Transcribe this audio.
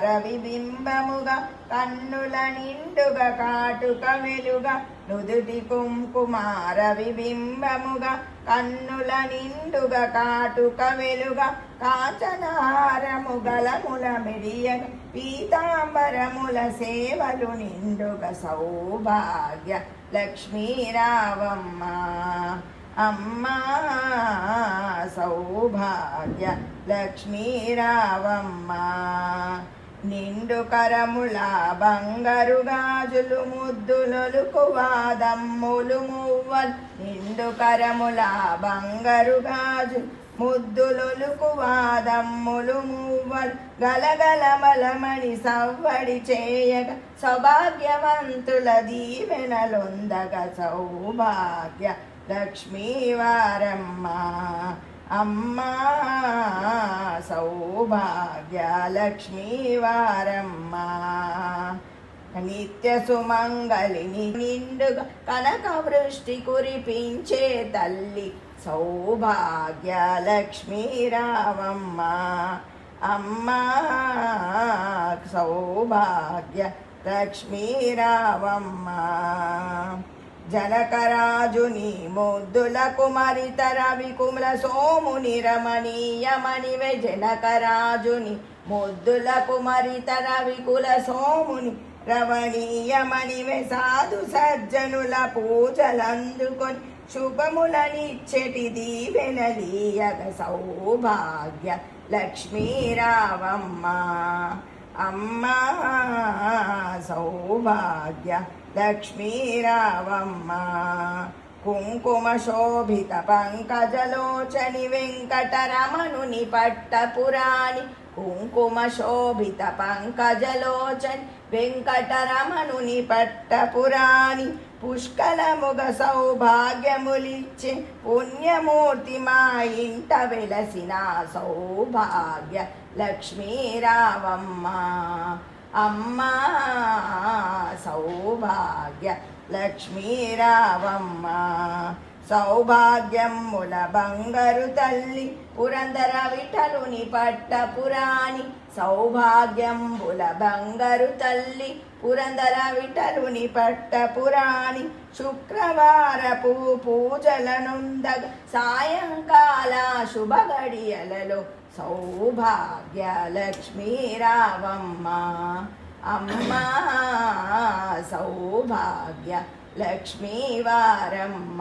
రవిబింబముగా కన్నుల నిండుగా కాటుక వెలుగా నుదుటి కుంకుమార విబింబముగా కన్నుల నిండుగా కాటుక వెలుగా కాంచనారము గలముల మెడియగ పీతాంబరముల సేవలు నిండుగా సౌభాగ్య లక్ష్మీరావమ్మ అమ్మా సౌభాగ్య లక్ష్మీరావమ్మ నిండు కరముల బంగారు గాజులు ముద్దులొలుకు వాదమ్ములు మువ్వల్ నిండు కరముల బంగారు గాజు ముద్దులొలుకు వాదమ్ములు మువ్వల్ గలగల బలమణి సవ్వడి చేయగ సౌభాగ్యవంతుల దీవెనలొందగ సౌభాగ్య లక్ష్మీవారమ్మ అమ్మా సౌభాగ్య లక్ష్మీవారమ్మ నిత్య సుమంగళిని నిండుగా కనక వృష్టి కురిపించే తల్లి సౌభాగ్య లక్ష్మీరావమ్మ అమ్మా సౌభాగ్య లక్ష్మీరావమ్మ జనకరాజుని ముద్దుల కుమరిత రవికుమల సోముని రమణీయమణివే జనకరాజుని ముద్దుల కుమరిత రవికుల సోముని రమణీయమణివే సాధు సజ్జనుల పూజలందుకొని శుభములనిచ్చెటి దీవెనలీయగ సౌభాగ్య లక్ష్మీరావమ్మ అమ్మా సౌభాగ్య లక్ష్మీరావమ్మ కుంకుమ శోభిత పంకజలోచని వెంకటరమణుని పట్టపురాణి కుంకుమ శోభిత పంకజలోచని వెంకటరమణుని పట్టపురాణి పుష్కలముగ సౌభాగ్యములిచ్చే పుణ్యమూర్తి మా ఇంట వెలసిన సౌభాగ్య లక్ష్మీరావమ్మ అమ్మా సౌభాగ్య లక్ష్మీరావమ్మ సౌభాగ్యముల బంగారు తల్లి పురందర విఠలుని పట్టపురాణి సౌభాగ్యంబుల బంగారు తల్లి పురందర విఠలుని పట్టపురాణి శుక్రవారపు పూజలనుందగ సాయంకాల శుభ గడియలలో సౌభాగ్య లక్ష్మీరావమ్మ అమ్మా సౌభాగ్య లక్ష్మీవారమ్మ